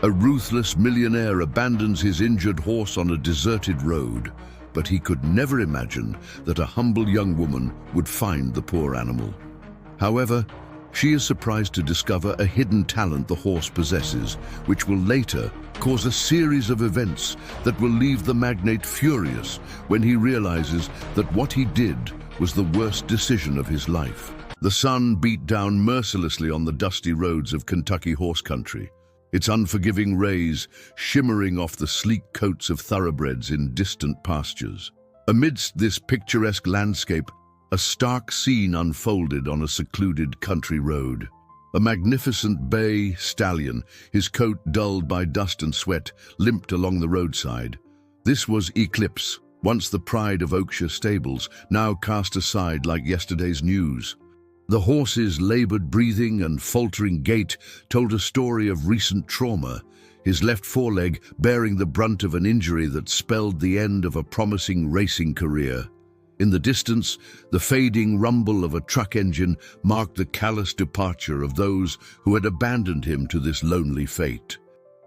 A ruthless millionaire abandons his injured horse on a deserted road, but he could never imagine that a humble young woman would find the poor animal. However, she is surprised to discover a hidden talent the horse possesses, which will later cause a series of events that will leave the magnate furious when he realizes that what he did was the worst decision of his life. The sun beat down mercilessly on the dusty roads of Kentucky horse country, its unforgiving rays shimmering off the sleek coats of thoroughbreds in distant pastures. Amidst this picturesque landscape, a stark scene unfolded on a secluded country road. A magnificent bay stallion, his coat dulled by dust and sweat, limped along the roadside. This was Eclipse, once the pride of Oakshire stables, now cast aside like yesterday's news. The horse's labored breathing and faltering gait told a story of recent trauma, his left foreleg bearing the brunt of an injury that spelled the end of a promising racing career. In the distance, the fading rumble of a truck engine marked the callous departure of those who had abandoned him to this lonely fate.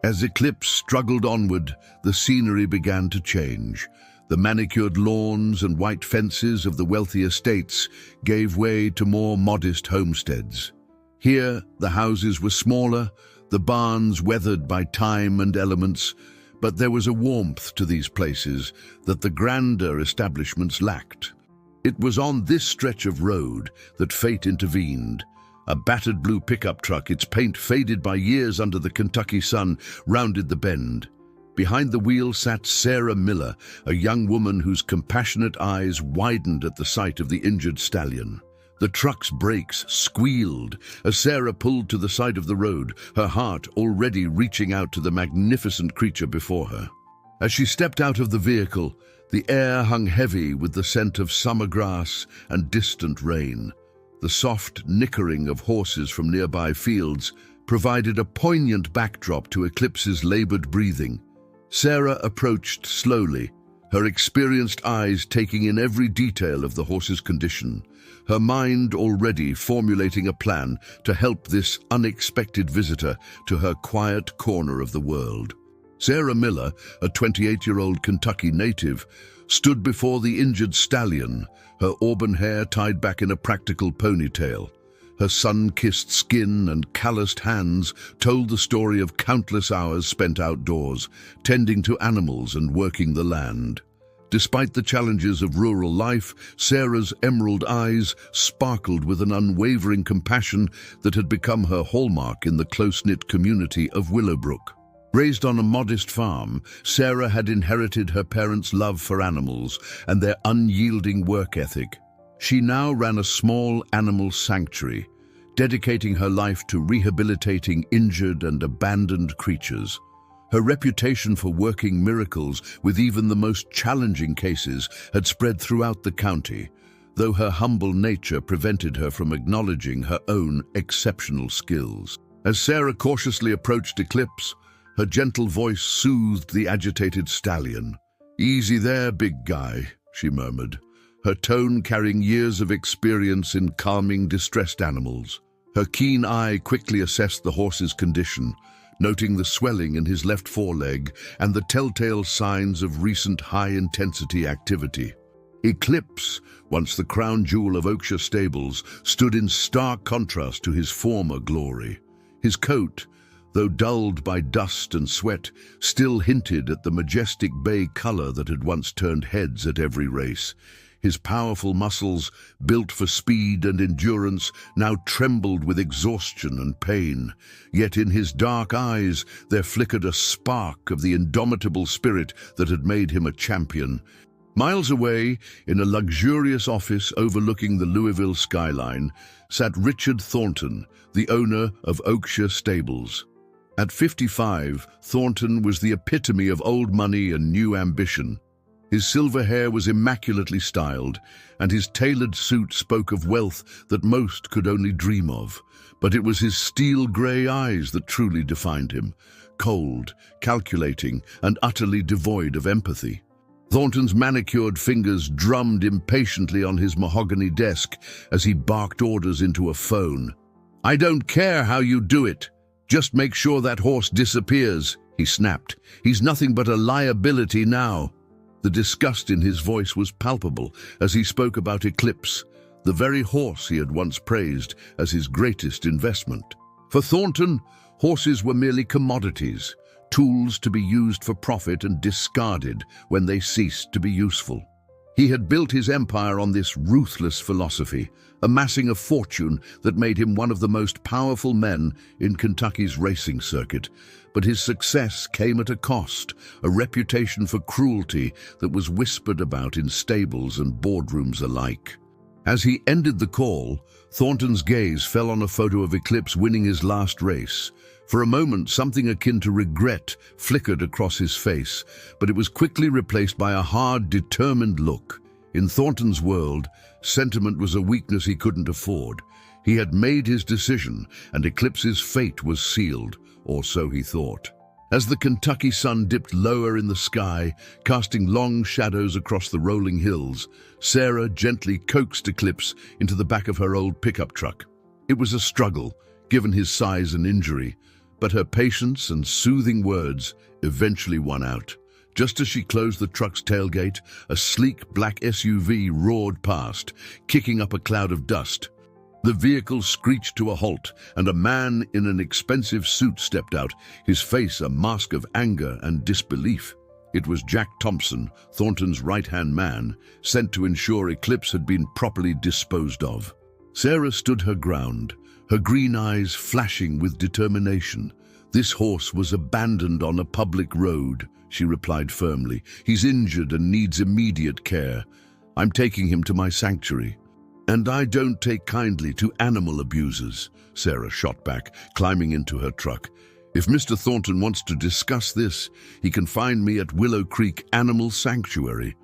As Eclipse struggled onward, the scenery began to change. The manicured lawns and white fences of the wealthy estates gave way to more modest homesteads. Here, the houses were smaller, the barns weathered by time and elements, but there was a warmth to these places that the grander establishments lacked. It was on this stretch of road that fate intervened. A battered blue pickup truck, its paint faded by years under the Kentucky sun, rounded the bend. Behind the wheel sat Sarah Miller, a young woman whose compassionate eyes widened at the sight of the injured stallion. The truck's brakes squealed as Sarah pulled to the side of the road, her heart already reaching out to the magnificent creature before her. As she stepped out of the vehicle, the air hung heavy with the scent of summer grass and distant rain. The soft nickering of horses from nearby fields provided a poignant backdrop to Eclipse's labored breathing. Sarah approached slowly, her experienced eyes taking in every detail of the horse's condition, her mind already formulating a plan to help this unexpected visitor to her quiet corner of the world. Sarah Miller, a 28-year-old Kentucky native, stood before the injured stallion, her auburn hair tied back in a practical ponytail. Her sun-kissed skin and calloused hands told the story of countless hours spent outdoors, tending to animals and working the land. Despite the challenges of rural life, Sarah's emerald eyes sparkled with an unwavering compassion that had become her hallmark in the close-knit community of Willowbrook. Raised on a modest farm, Sarah had inherited her parents' love for animals and their unyielding work ethic. She now ran a small animal sanctuary, dedicating her life to rehabilitating injured and abandoned creatures. Her reputation for working miracles with even the most challenging cases had spread throughout the county, though her humble nature prevented her from acknowledging her own exceptional skills. As Sarah cautiously approached Eclipse, her gentle voice soothed the agitated stallion. "Easy there, big guy," she murmured, her tone carrying years of experience in calming distressed animals. Her keen eye quickly assessed the horse's condition, noting the swelling in his left foreleg and the telltale signs of recent high-intensity activity. Eclipse, once the crown jewel of Oakshire stables, stood in stark contrast to his former glory. His coat, though dulled by dust and sweat, still hinted at the majestic bay color that had once turned heads at every race. His powerful muscles, built for speed and endurance, now trembled with exhaustion and pain. Yet in his dark eyes there flickered a spark of the indomitable spirit that had made him a champion. Miles away, in a luxurious office overlooking the Louisville skyline, sat Richard Thornton, the owner of Oakshire Stables. At 55, Thornton was the epitome of old money and new ambition. His silver hair was immaculately styled, and his tailored suit spoke of wealth that most could only dream of. But it was his steel-grey eyes that truly defined him, cold, calculating, and utterly devoid of empathy. Thornton's manicured fingers drummed impatiently on his mahogany desk as he barked orders into a phone. "I don't care how you do it," "Just make sure that horse disappears," he snapped. "He's nothing but a liability now." The disgust in his voice was palpable as he spoke about Eclipse, the very horse he had once praised as his greatest investment. For Thornton, horses were merely commodities, tools to be used for profit and discarded when they ceased to be useful. He had built his empire on this ruthless philosophy, amassing a fortune that made him one of the most powerful men in Kentucky's racing circuit. But his success came at a cost, a reputation for cruelty that was whispered about in stables and boardrooms alike. As he ended the call, Thornton's gaze fell on a photo of Eclipse winning his last race. For a moment, something akin to regret flickered across his face, but it was quickly replaced by a hard, determined look. In Thornton's world, sentiment was a weakness he couldn't afford. He had made his decision, and Eclipse's fate was sealed, or so he thought. As the Kentucky sun dipped lower in the sky, casting long shadows across the rolling hills, Sarah gently coaxed Eclipse into the back of her old pickup truck. It was a struggle, given his size and injury, but her patience and soothing words eventually won out. Just as she closed the truck's tailgate, a sleek black SUV roared past, kicking up a cloud of dust. The vehicle screeched to a halt, and a man in an expensive suit stepped out, his face a mask of anger and disbelief. It was Jack Thompson, Thornton's right-hand man, sent to ensure Eclipse had been properly disposed of. Sarah stood her ground, her green eyes flashing with determination. "This horse was abandoned on a public road," she replied firmly. "He's injured and needs immediate care. I'm taking him to my sanctuary." "And I don't take kindly to animal abusers," Sarah shot back, climbing into her truck. "If Mr. Thornton wants to discuss this, he can find me at Willow Creek Animal Sanctuary."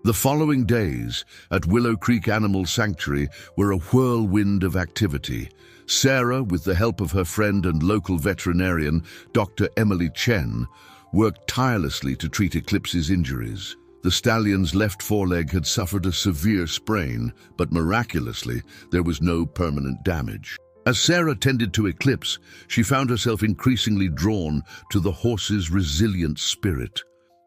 The following days at Willow Creek Animal Sanctuary were a whirlwind of activity. Sarah, with the help of her friend and local veterinarian, Dr. Emily Chen, worked tirelessly to treat Eclipse's injuries. The stallion's left foreleg had suffered a severe sprain, but miraculously, there was no permanent damage. As Sarah tended to Eclipse, she found herself increasingly drawn to the horse's resilient spirit.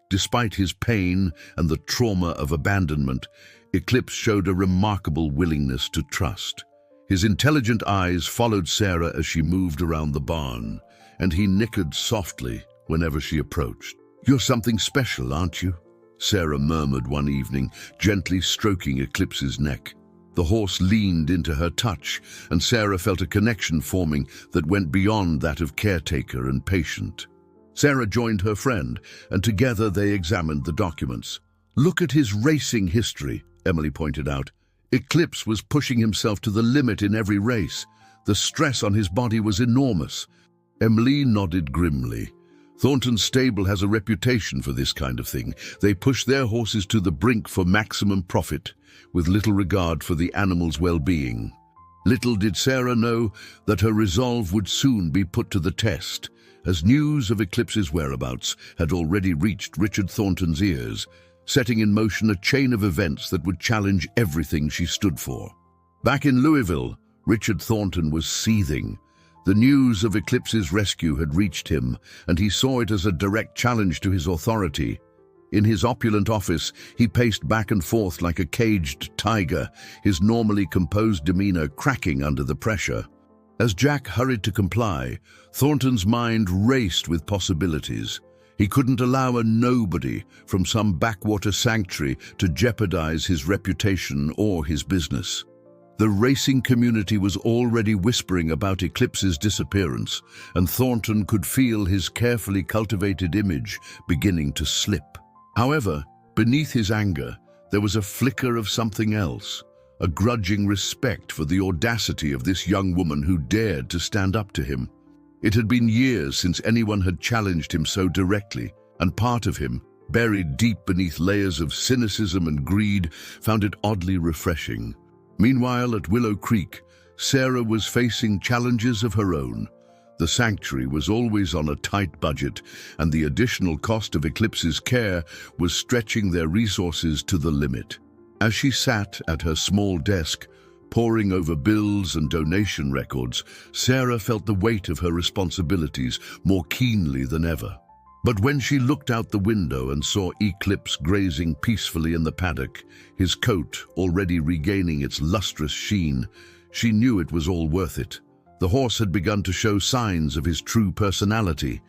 Despite his pain and the trauma of abandonment, Eclipse showed a remarkable willingness to trust. His intelligent eyes followed Sarah as she moved around the barn, and he nickered softly whenever she approached. "You're something special, aren't you?" Sarah murmured one evening, gently stroking Eclipse's neck. The horse leaned into her touch, and Sarah felt a connection forming that went beyond that of caretaker and patient. Sarah joined her friend, and together they examined the documents. "Look at his racing history," Emily pointed out. "Eclipse was pushing himself to the limit in every race. The stress on his body was enormous." Emily nodded grimly. "Thornton's stable has a reputation for this kind of thing. They push their horses to the brink for maximum profit, with little regard for the animal's well-being." Little did Sarah know that her resolve would soon be put to the test, as news of Eclipse's whereabouts had already reached Richard Thornton's ears, setting in motion a chain of events that would challenge everything she stood for. Back in Louisville, Richard Thornton was seething. The news of Eclipse's rescue had reached him, and he saw it as a direct challenge to his authority. In his opulent office, he paced back and forth like a caged tiger, his normally composed demeanor cracking under the pressure. As Jack hurried to comply, Thornton's mind raced with possibilities. He couldn't allow a nobody from some backwater sanctuary to jeopardize his reputation or his business. The racing community was already whispering about Eclipse's disappearance, and Thornton could feel his carefully cultivated image beginning to slip. However, beneath his anger, there was a flicker of something else, a grudging respect for the audacity of this young woman who dared to stand up to him. It had been years since anyone had challenged him so directly, and part of him, buried deep beneath layers of cynicism and greed, found it oddly refreshing. Meanwhile, at Willow Creek, Sarah was facing challenges of her own. The sanctuary was always on a tight budget, and the additional cost of Eclipse's care was stretching their resources to the limit. As she sat at her small desk, Poring over bills and donation records, Sarah felt the weight of her responsibilities more keenly than ever. But when she looked out the window and saw Eclipse grazing peacefully in the paddock, his coat already regaining its lustrous sheen, she knew it was all worth it. The horse had begun to show signs of his true personality,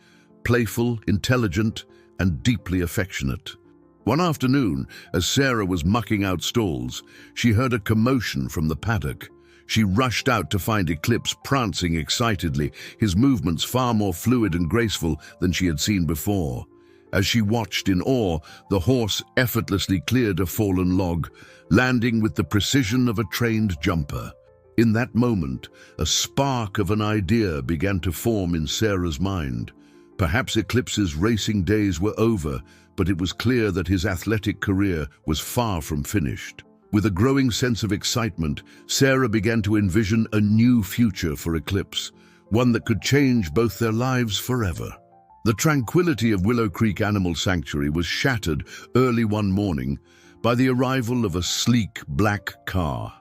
playful, intelligent, and deeply affectionate. One afternoon, as Sarah was mucking out stalls, she heard a commotion from the paddock. She rushed out to find Eclipse prancing excitedly, his movements far more fluid and graceful than she had seen before. As she watched in awe, the horse effortlessly cleared a fallen log, landing with the precision of a trained jumper. In that moment, a spark of an idea began to form in Sarah's mind. Perhaps Eclipse's racing days were over, but it was clear that his athletic career was far from finished. With a growing sense of excitement, Sarah began to envision a new future for Eclipse, one that could change both their lives forever. The tranquility of Willow Creek Animal Sanctuary was shattered early one morning by the arrival of a sleek black car.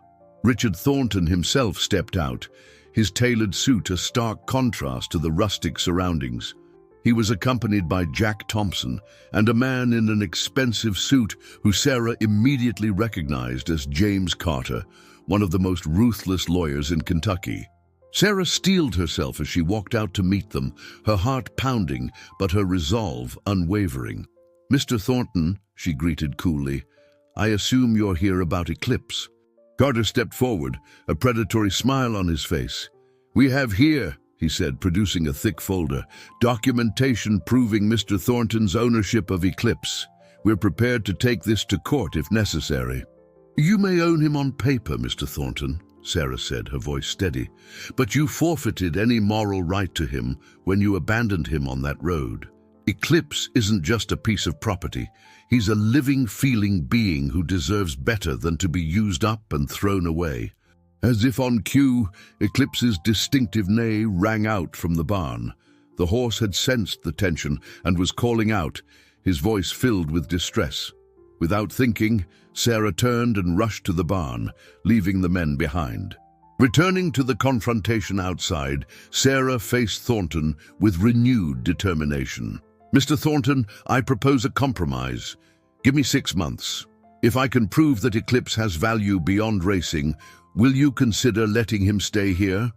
Richard Thornton himself stepped out, his tailored suit a stark contrast to the rustic surroundings. He was accompanied by Jack Thompson and a man in an expensive suit who Sarah immediately recognized as James Carter, one of the most ruthless lawyers in Kentucky. Sarah steeled herself as she walked out to meet them, her heart pounding but her resolve unwavering. "Mr. Thornton," she greeted coolly, "I assume you're here about Eclipse." Carter stepped forward, a predatory smile on his face. "We have here," he said, producing a thick folder, "documentation proving Mr. Thornton's ownership of Eclipse. We're prepared to take this to court if necessary." "You may own him on paper, Mr. Thornton," Sarah said, her voice steady, "but you forfeited any moral right to him when you abandoned him on that road. Eclipse isn't just a piece of property. He's a living, feeling being who deserves better than to be used up and thrown away." As if on cue, Eclipse's distinctive neigh rang out from the barn. The horse had sensed the tension and was calling out, his voice filled with distress. Without thinking, Sarah turned and rushed to the barn, leaving the men behind. Returning to the confrontation outside, Sarah faced Thornton with renewed determination. "Mr. Thornton, I propose a compromise. Give me 6 months. If I can prove that Eclipse has value beyond racing, will you consider letting him stay here?"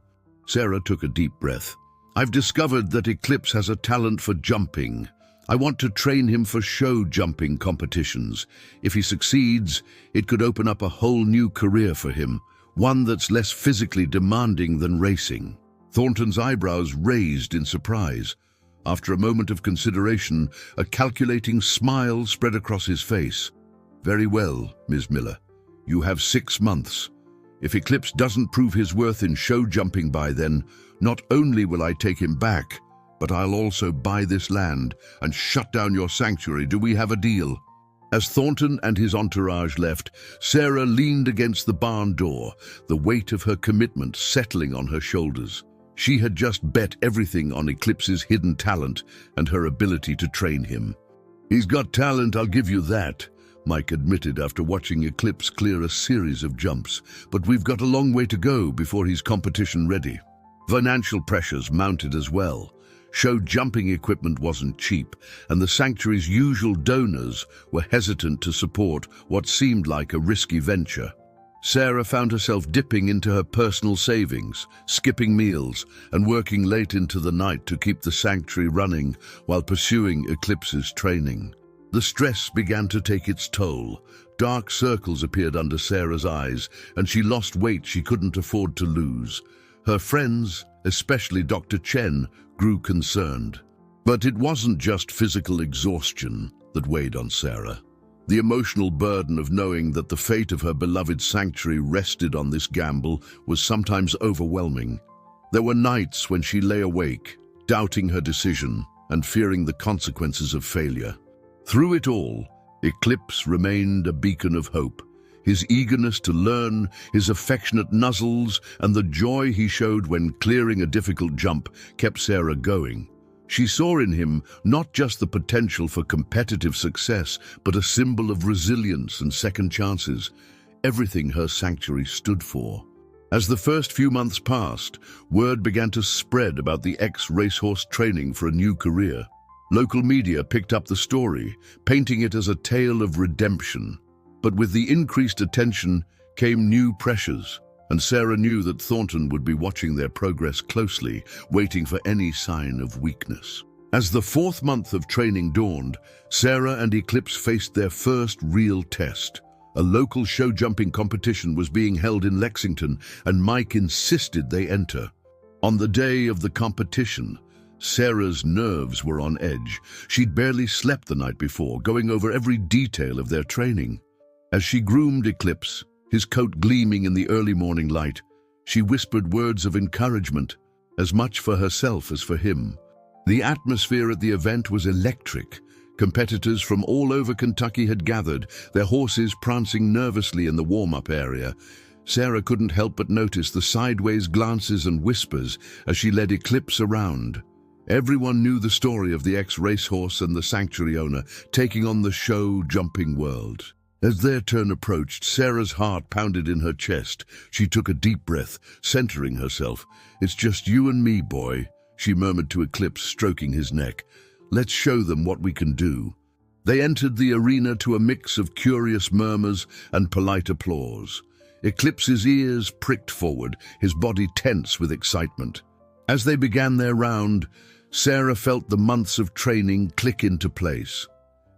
Sarah took a deep breath. "I've discovered that Eclipse has a talent for jumping. I want to train him for show jumping competitions. If he succeeds, it could open up a whole new career for him, one that's less physically demanding than racing." Thornton's eyebrows raised in surprise. After a moment of consideration, a calculating smile spread across his face. "Very well, Ms. Miller. You have 6 months. If Eclipse doesn't prove his worth in show jumping by then, not only will I take him back, but I'll also buy this land and shut down your sanctuary. Do we have a deal?" As Thornton and his entourage left, Sarah leaned against the barn door, the weight of her commitment settling on her shoulders. She had just bet everything on Eclipse's hidden talent and her ability to train him. "He's got talent, I'll give you that," Mike admitted after watching Eclipse clear a series of jumps, "but we've got a long way to go before he's competition ready." Financial pressures mounted as well. Show jumping equipment wasn't cheap, and the sanctuary's usual donors were hesitant to support what seemed like a risky venture. Sarah found herself dipping into her personal savings, skipping meals, and working late into the night to keep the sanctuary running while pursuing Eclipse's training. The stress began to take its toll. Dark circles appeared under Sarah's eyes, and she lost weight she couldn't afford to lose. Her friends, especially Dr. Chen, grew concerned. But it wasn't just physical exhaustion that weighed on Sarah. The emotional burden of knowing that the fate of her beloved sanctuary rested on this gamble was sometimes overwhelming. There were nights when she lay awake, doubting her decision and fearing the consequences of failure. Through it all, Eclipse remained a beacon of hope. His eagerness to learn, his affectionate nuzzles, and the joy he showed when clearing a difficult jump kept Sarah going. She saw in him not just the potential for competitive success, but a symbol of resilience and second chances, everything her sanctuary stood for. As the first few months passed, word began to spread about the ex-racehorse training for a new career. Local media picked up the story, painting it as a tale of redemption. But with the increased attention came new pressures, and Sarah knew that Thornton would be watching their progress closely, waiting for any sign of weakness. As the fourth month of training dawned, Sarah and Eclipse faced their first real test. A local show jumping competition was being held in Lexington, and Mike insisted they enter. On the day of the competition, Sarah's nerves were on edge. She'd barely slept the night before, going over every detail of their training. As she groomed Eclipse, his coat gleaming in the early morning light, she whispered words of encouragement, as much for herself as for him. The atmosphere at the event was electric. Competitors from all over Kentucky had gathered, their horses prancing nervously in the warm-up area. Sarah couldn't help but notice the sideways glances and whispers as she led Eclipse around. Everyone knew the story of the ex-racehorse and the sanctuary owner taking on the show-jumping world. As their turn approached, Sarah's heart pounded in her chest. She took a deep breath, centering herself. "It's just you and me, boy," she murmured to Eclipse, stroking his neck. "Let's show them what we can do." They entered the arena to a mix of curious murmurs and polite applause. Eclipse's ears pricked forward, his body tense with excitement. As they began their round, Sarah felt the months of training click into place.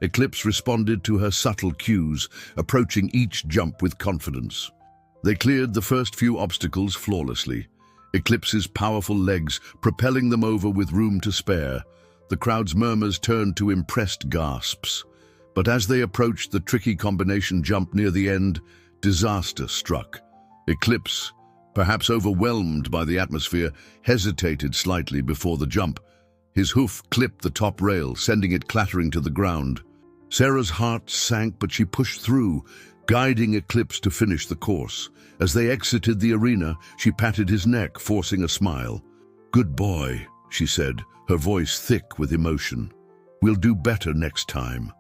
Eclipse responded to her subtle cues, approaching each jump with confidence. They cleared the first few obstacles flawlessly, Eclipse's powerful legs propelling them over with room to spare. The crowd's murmurs turned to impressed gasps. But as they approached the tricky combination jump near the end, disaster struck. Eclipse, perhaps overwhelmed by the atmosphere, hesitated slightly before the jump. His hoof clipped the top rail, sending it clattering to the ground. Sarah's heart sank, but she pushed through, guiding Eclipse to finish the course. As they exited the arena, she patted his neck, forcing a smile. "Good boy," she said, her voice thick with emotion. "We'll do better next time."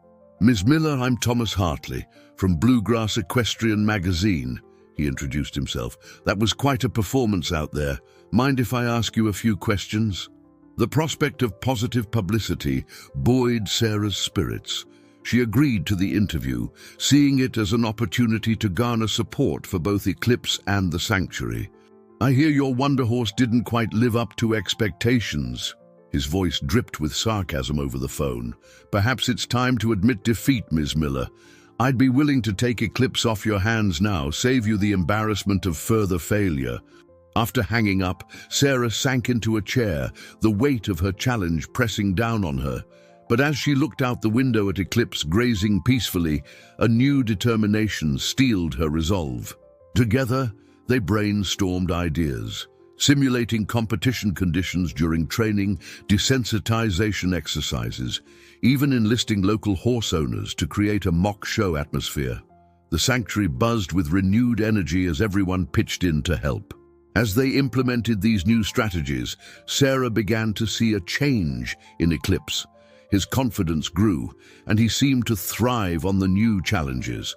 "Ms. Miller, I'm Thomas Hartley, from Bluegrass Equestrian Magazine," he introduced himself. "That was quite a performance out there. Mind if I ask you a few questions?" The prospect of positive publicity buoyed Sarah's spirits. She agreed to the interview, seeing it as an opportunity to garner support for both Eclipse and the sanctuary. "I hear your Wonder Horse didn't quite live up to expectations." His voice dripped with sarcasm over the phone. "Perhaps it's time to admit defeat, Ms. Miller. I'd be willing to take Eclipse off your hands now, save you the embarrassment of further failure." After hanging up, Sarah sank into a chair, the weight of her challenge pressing down on her. But as she looked out the window at Eclipse grazing peacefully, a new determination steeled her resolve. Together, they brainstormed ideas, simulating competition conditions during training, desensitization exercises, even enlisting local horse owners to create a mock show atmosphere. The sanctuary buzzed with renewed energy as everyone pitched in to help. As they implemented these new strategies, Sarah began to see a change in Eclipse. His confidence grew, and he seemed to thrive on the new challenges.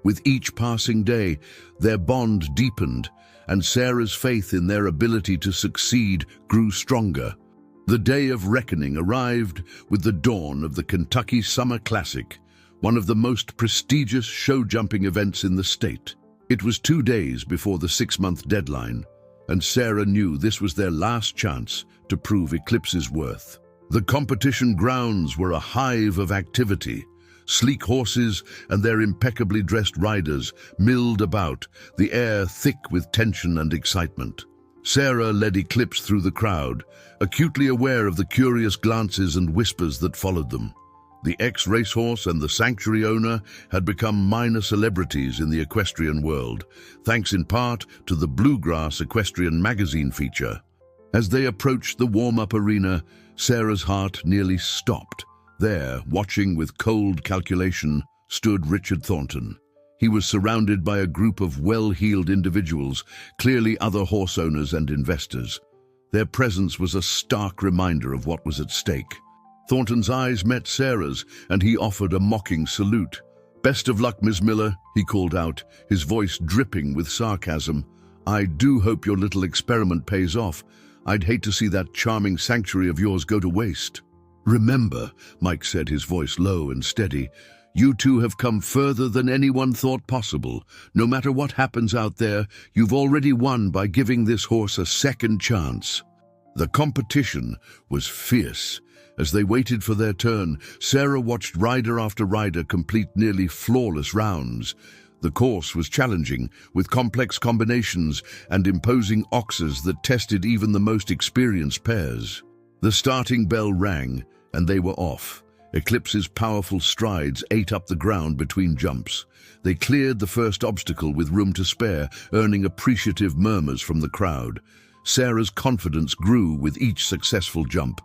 With each passing day, their bond deepened, and Sarah's faith in their ability to succeed grew stronger. The day of reckoning arrived with the dawn of the Kentucky Summer Classic, one of the most prestigious show-jumping events in the state. It was 2 days before the 6-month deadline, and Sarah knew this was their last chance to prove Eclipse's worth. The competition grounds were a hive of activity. Sleek horses and their impeccably dressed riders milled about, the air thick with tension and excitement. Sarah led Eclipse through the crowd, acutely aware of the curious glances and whispers that followed them. The ex-racehorse and the sanctuary owner had become minor celebrities in the equestrian world, thanks in part to the Bluegrass Equestrian Magazine feature. As they approached the warm-up arena, Sarah's heart nearly stopped. There, watching with cold calculation, stood Richard Thornton. He was surrounded by a group of well-heeled individuals, clearly other horse owners and investors. Their presence was a stark reminder of what was at stake. Thornton's eyes met Sarah's, and he offered a mocking salute. "Best of luck, Ms. Miller," he called out, his voice dripping with sarcasm. I do hope your little experiment pays off. I'd hate to see that charming sanctuary of yours go to waste. Remember, Mike said, his voice low and steady, you two have come further than anyone thought possible. No matter what happens out there, you've already won by giving this horse a second chance. The competition was fierce. As they waited for their turn, Sarah watched rider after rider complete nearly flawless rounds. The course was challenging, with complex combinations and imposing oxes that tested even the most experienced pairs. The starting bell rang, and they were off. Eclipse's powerful strides ate up the ground between jumps. They cleared the first obstacle with room to spare, earning appreciative murmurs from the crowd. Sarah's confidence grew with each successful jump.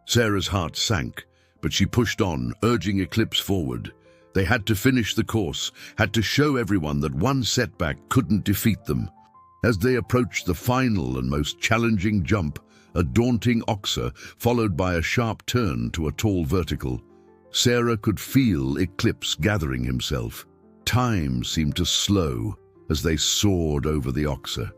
Sarah's heart sank, but she pushed on, urging Eclipse forward. They had to finish the course, had to show everyone that one setback couldn't defeat them. As they approached the final and most challenging jump, a daunting oxer, followed by a sharp turn to a tall vertical, Sarah could feel Eclipse gathering himself. Time seemed to slow as they soared over the oxer.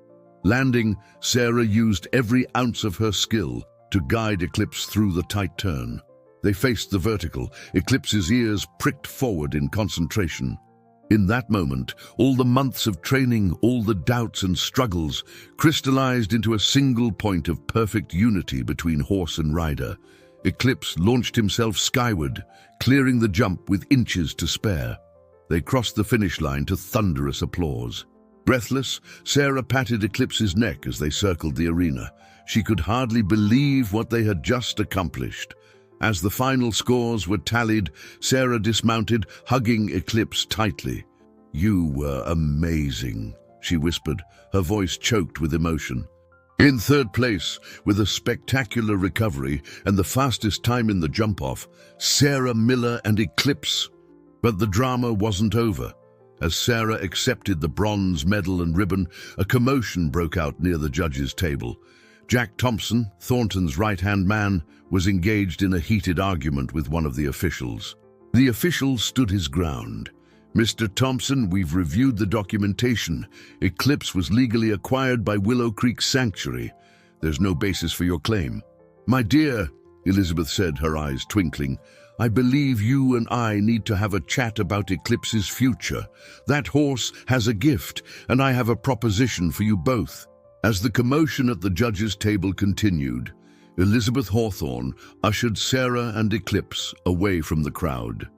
Landing, Sarah used every ounce of her skill to guide Eclipse through the tight turn. They faced the vertical, Eclipse's ears pricked forward in concentration. In that moment, all the months of training, all the doubts and struggles, crystallized into a single point of perfect unity between horse and rider. Eclipse launched himself skyward, clearing the jump with inches to spare. They crossed the finish line to thunderous applause. Breathless, Sarah patted Eclipse's neck as they circled the arena. She could hardly believe what they had just accomplished. As the final scores were tallied, Sarah dismounted, hugging Eclipse tightly. "You were amazing," she whispered, her voice choked with emotion. In third place, with a spectacular recovery and the fastest time in the jump-off, Sarah Miller and Eclipse. But the drama wasn't over. As Sarah accepted the bronze medal and ribbon, a commotion broke out near the judges' table. Jack Thompson, Thornton's right-hand man, was engaged in a heated argument with one of the officials. The official stood his ground. "Mr. Thompson, we've reviewed the documentation. Eclipse was legally acquired by Willow Creek Sanctuary. There's no basis for your claim." "My dear," Elizabeth said, her eyes twinkling, "I believe you and I need to have a chat about Eclipse's future. That horse has a gift, and I have a proposition for you both." As the commotion at the judges' table continued, Elizabeth Hawthorne ushered Sarah and Eclipse away from the crowd.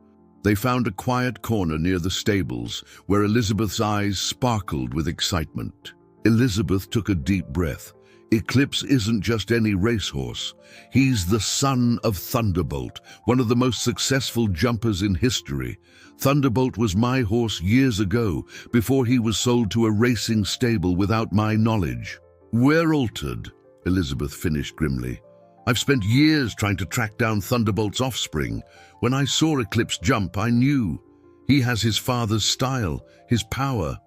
They found a quiet corner near the stables, where Elizabeth's eyes sparkled with excitement. Elizabeth took a deep breath. Eclipse isn't just any racehorse. He's the son of Thunderbolt, one of the most successful jumpers in history. Thunderbolt was my horse years ago, before he was sold to a racing stable without my knowledge. "We're altered," Elizabeth finished grimly. "I've spent years trying to track down Thunderbolt's offspring. When I saw Eclipse jump, I knew. He has his father's style, his power."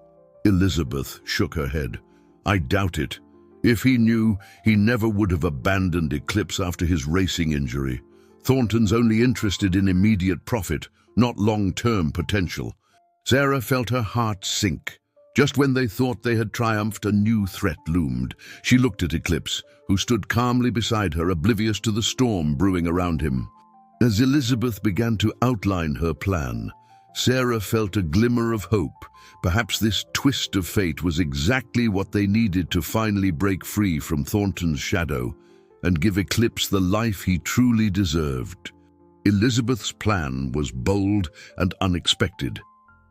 Elizabeth shook her head. "I doubt it. If he knew, he never would have abandoned Eclipse after his racing injury. Thornton's only interested in immediate profit, not long-term potential." Sarah felt her heart sink. Just when they thought they had triumphed, a new threat loomed. She looked at Eclipse, who stood calmly beside her, oblivious to the storm brewing around him. As Elizabeth began to outline her plan, Sarah felt a glimmer of hope. Perhaps this twist of fate was exactly what they needed to finally break free from Thornton's shadow and give Eclipse the life he truly deserved. Elizabeth's plan was bold and unexpected.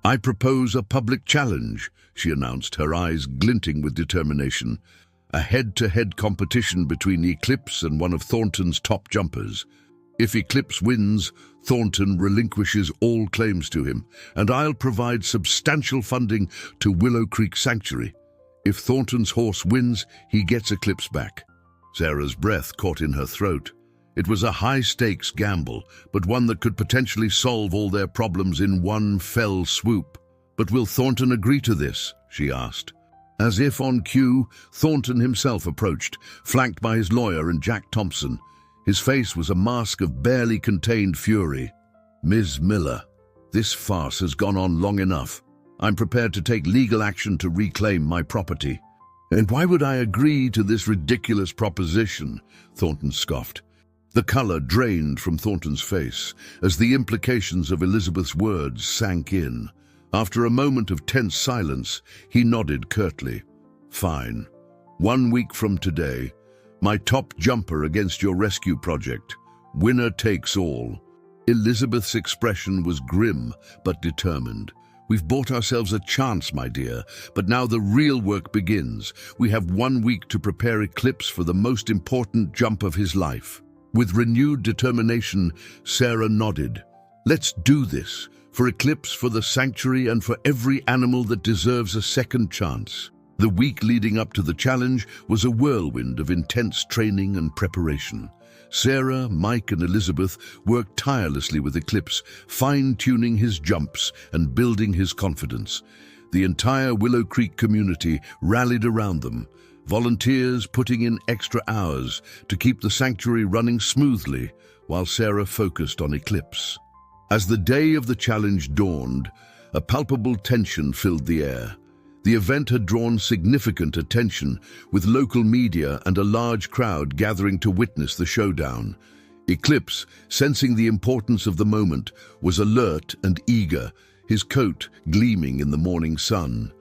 "I propose a public challenge," she announced, her eyes glinting with determination. "A head-to-head competition between Eclipse and one of Thornton's top jumpers. If Eclipse wins, Thornton relinquishes all claims to him, and I'll provide substantial funding to Willow Creek Sanctuary. If Thornton's horse wins, he gets Eclipse back." Sarah's breath caught in her throat. It was a high-stakes gamble, but one that could potentially solve all their problems in one fell swoop. "But will Thornton agree to this?" she asked. As if on cue, Thornton himself approached, flanked by his lawyer and Jack Thompson. His face was a mask of barely contained fury. "Ms. Miller, this farce has gone on long enough. I'm prepared to take legal action to reclaim my property." "And why would I agree to this ridiculous proposition?" Thornton scoffed. The color drained from Thornton's face as the implications of Elizabeth's words sank in. After a moment of tense silence, he nodded curtly. "Fine. 1 week from today, my top jumper against your rescue project. Winner takes all." Elizabeth's expression was grim but determined. "We've bought ourselves a chance, my dear, but now the real work begins. We have 1 week to prepare Eclipse for the most important jump of his life." With renewed determination, Sarah nodded. "Let's do this, for Eclipse, for the sanctuary, and for every animal that deserves a second chance." The week leading up to the challenge was a whirlwind of intense training and preparation. Sarah, Mike, and Elizabeth worked tirelessly with Eclipse, fine-tuning his jumps and building his confidence. The entire Willow Creek community rallied around them, volunteers putting in extra hours to keep the sanctuary running smoothly while Sarah focused on Eclipse. As the day of the challenge dawned, a palpable tension filled the air. The event had drawn significant attention, with local media and a large crowd gathering to witness the showdown. Eclipse, sensing the importance of the moment, was alert and eager, his coat gleaming in the morning sun.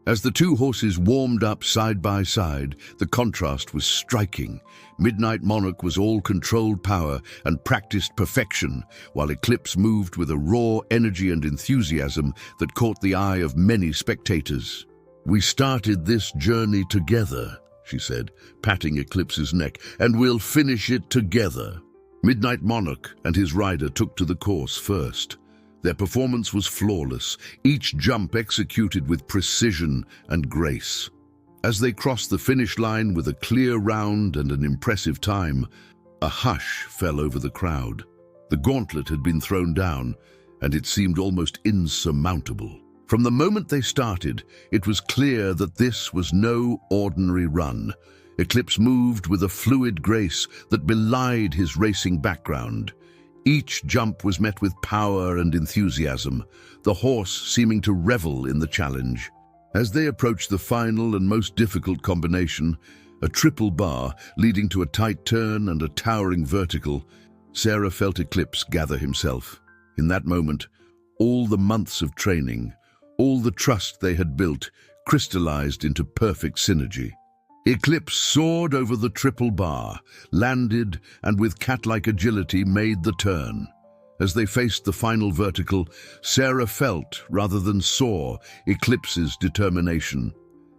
As the two horses warmed up side by side, the contrast was striking. Midnight Monarch was all controlled power and practiced perfection, while Eclipse moved with a raw energy and enthusiasm that caught the eye of many spectators. "We started this journey together," she said, patting Eclipse's neck, "and we'll finish it together." Midnight Monarch and his rider took to the course first. Their performance was flawless, each jump executed with precision and grace. As they crossed the finish line with a clear round and an impressive time, a hush fell over the crowd. The gauntlet had been thrown down, and it seemed almost insurmountable. From the moment they started, it was clear that this was no ordinary run. Eclipse moved with a fluid grace that belied his racing background. Each jump was met with power and enthusiasm, the horse seeming to revel in the challenge. As they approached the final and most difficult combination, a triple bar leading to a tight turn and a towering vertical, Sarah felt Eclipse gather himself. In that moment, all the months of training, all the trust they had built, crystallized into perfect synergy. Eclipse soared over the triple bar, landed, and with cat-like agility made the turn. As they faced the final vertical, Sarah felt, rather than saw, Eclipse's determination.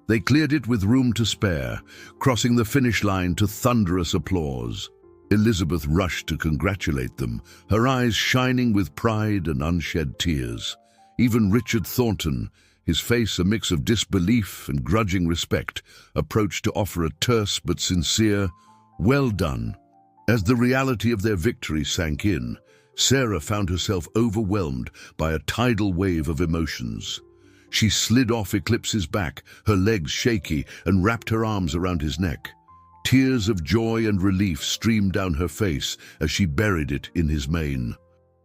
They cleared it with room to spare, crossing the finish line to thunderous applause. Elizabeth rushed to congratulate them, her eyes shining with pride and unshed tears. Even Richard Thornton, his face a mix of disbelief and grudging respect, approached to offer a terse but sincere, "Well done." As the reality of their victory sank in, Sarah found herself overwhelmed by a tidal wave of emotions. She slid off Eclipse's back, her legs shaky, and wrapped her arms around his neck. Tears of joy and relief streamed down her face as she buried it in his mane.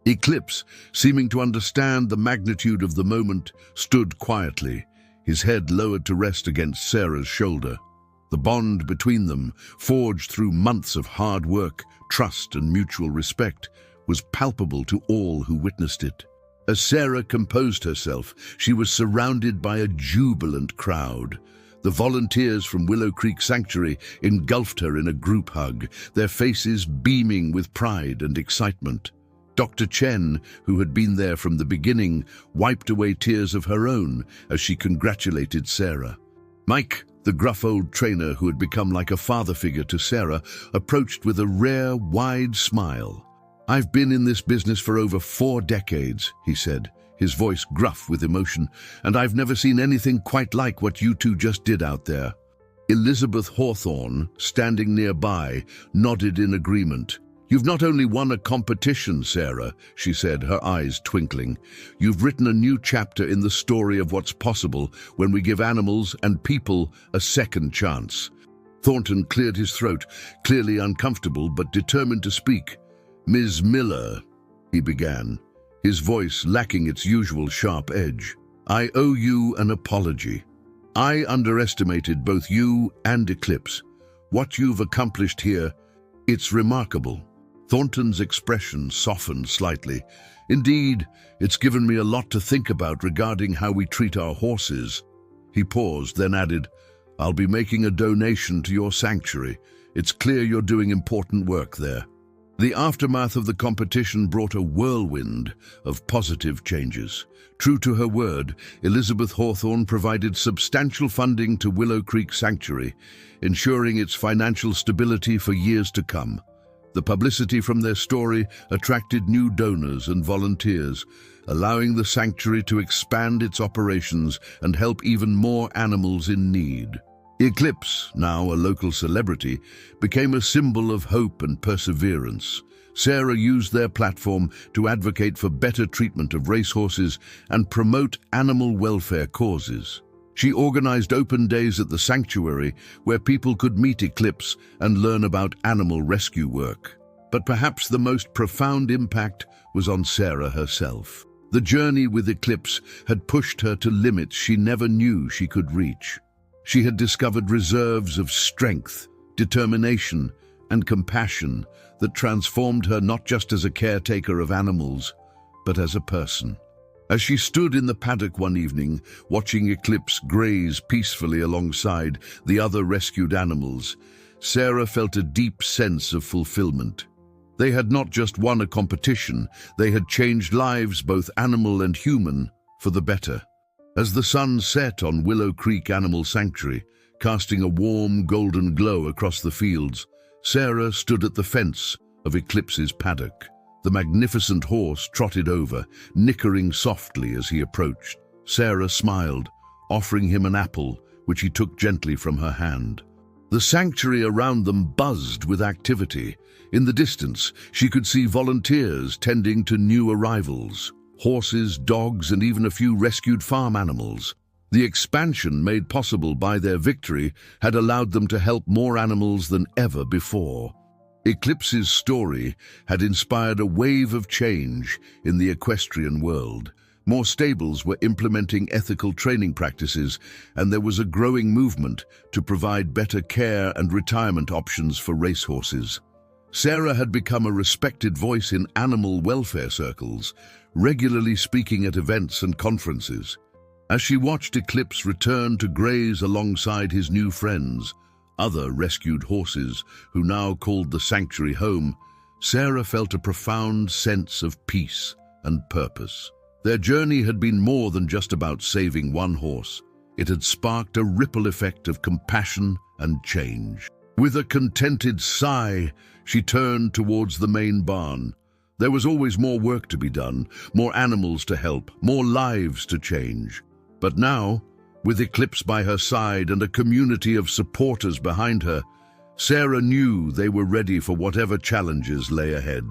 Eclipse, seeming to understand the magnitude of the moment, stood quietly, his head lowered to rest against Sarah's shoulder. The bond between them, forged through months of hard work, trust, and mutual respect, was palpable to all who witnessed it. As Sarah composed herself, she was surrounded by a jubilant crowd. The volunteers from Willow Creek Sanctuary engulfed her in a group hug, their faces beaming with pride and excitement. Dr. Chen, who had been there from the beginning, wiped away tears of her own as she congratulated Sarah. Mike, the gruff old trainer who had become like a father figure to Sarah, approached with a rare, wide smile. "I've been in this business for over 4 decades, he said, his voice gruff with emotion, "and I've never seen anything quite like what you two just did out there." Elizabeth Hawthorne, standing nearby, nodded in agreement. "You've not only won a competition, Sarah," she said, her eyes twinkling. "You've written a new chapter in the story of what's possible when we give animals and people a second chance." Thornton cleared his throat, clearly uncomfortable but determined to speak. "Ms. Miller," he began, his voice lacking its usual sharp edge, "I owe you an apology." I underestimated both you and Eclipse. What you've accomplished here, it's remarkable." Thornton's expression softened slightly. "Indeed, it's given me a lot to think about regarding how we treat our horses." He paused, then added, "I'll be making a donation to your sanctuary. It's clear you're doing important work there." The aftermath of the competition brought a whirlwind of positive changes. True to her word, Elizabeth Hawthorne provided substantial funding to Willow Creek Sanctuary, ensuring its financial stability for years to come. The publicity from their story attracted new donors and volunteers, allowing the sanctuary to expand its operations and help even more animals in need. Eclipse, now a local celebrity, became a symbol of hope and perseverance. Sarah used their platform to advocate for better treatment of racehorses and promote animal welfare causes. She organized open days at the sanctuary where people could meet Eclipse and learn about animal rescue work. But perhaps the most profound impact was on Sarah herself. The journey with Eclipse had pushed her to limits she never knew she could reach. She had discovered reserves of strength, determination, and compassion that transformed her not just as a caretaker of animals, but as a person. As she stood in the paddock one evening, watching Eclipse graze peacefully alongside the other rescued animals, Sarah felt a deep sense of fulfillment. They had not just won a competition, they had changed lives, both animal and human, for the better. As the sun set on Willow Creek Animal Sanctuary, casting a warm golden glow across the fields, Sarah stood at the fence of Eclipse's paddock. The magnificent horse trotted over, nickering softly as he approached. Sarah smiled, offering him an apple, which he took gently from her hand. The sanctuary around them buzzed with activity. In the distance, she could see volunteers tending to new arrivals. Horses, dogs, and even a few rescued farm animals. The expansion made possible by their victory had allowed them to help more animals than ever before. Eclipse's story had inspired a wave of change in the equestrian world. More stables were implementing ethical training practices, and there was a growing movement to provide better care and retirement options for racehorses. Sarah had become a respected voice in animal welfare circles, regularly speaking at events and conferences. As she watched Eclipse return to graze alongside his new friends, other rescued horses who now called the sanctuary home, Sarah felt a profound sense of peace and purpose. Their journey had been more than just about saving one horse. It had sparked a ripple effect of compassion and change. With a contented sigh, she turned towards the main barn. There was always more work to be done, more animals to help, more lives to change. But now, with Eclipse by her side and a community of supporters behind her, Sarah knew they were ready for whatever challenges lay ahead.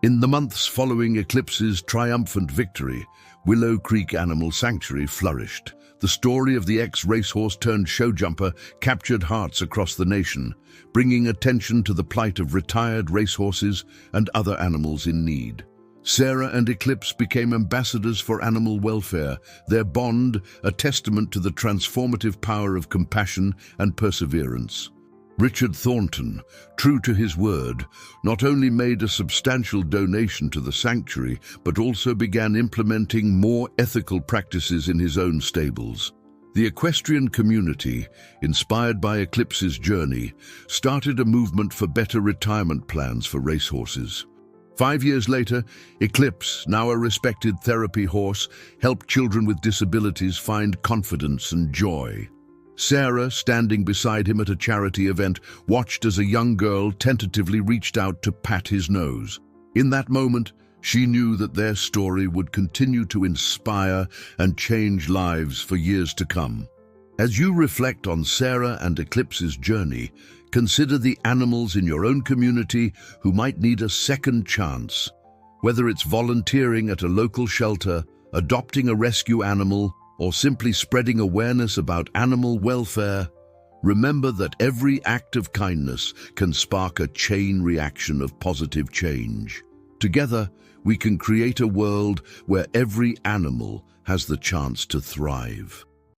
In the months following Eclipse's triumphant victory, Willow Creek Animal Sanctuary flourished. The story of the ex-racehorse-turned-show jumper captured hearts across the nation, bringing attention to the plight of retired racehorses and other animals in need. Sarah and Eclipse became ambassadors for animal welfare, their bond a testament to the transformative power of compassion and perseverance. Richard Thornton, true to his word, not only made a substantial donation to the sanctuary, but also began implementing more ethical practices in his own stables. The equestrian community, inspired by Eclipse's journey, started a movement for better retirement plans for racehorses. 5 years later, Eclipse, now a respected therapy horse, helped children with disabilities find confidence and joy. Sarah, standing beside him at a charity event, watched as a young girl tentatively reached out to pat his nose. In that moment, she knew that their story would continue to inspire and change lives for years to come. As you reflect on Sarah and Eclipse's journey, consider the animals in your own community who might need a second chance. Whether it's volunteering at a local shelter, adopting a rescue animal, or simply spreading awareness about animal welfare, remember that every act of kindness can spark a chain reaction of positive change. Together, we can create a world where every animal has the chance to thrive.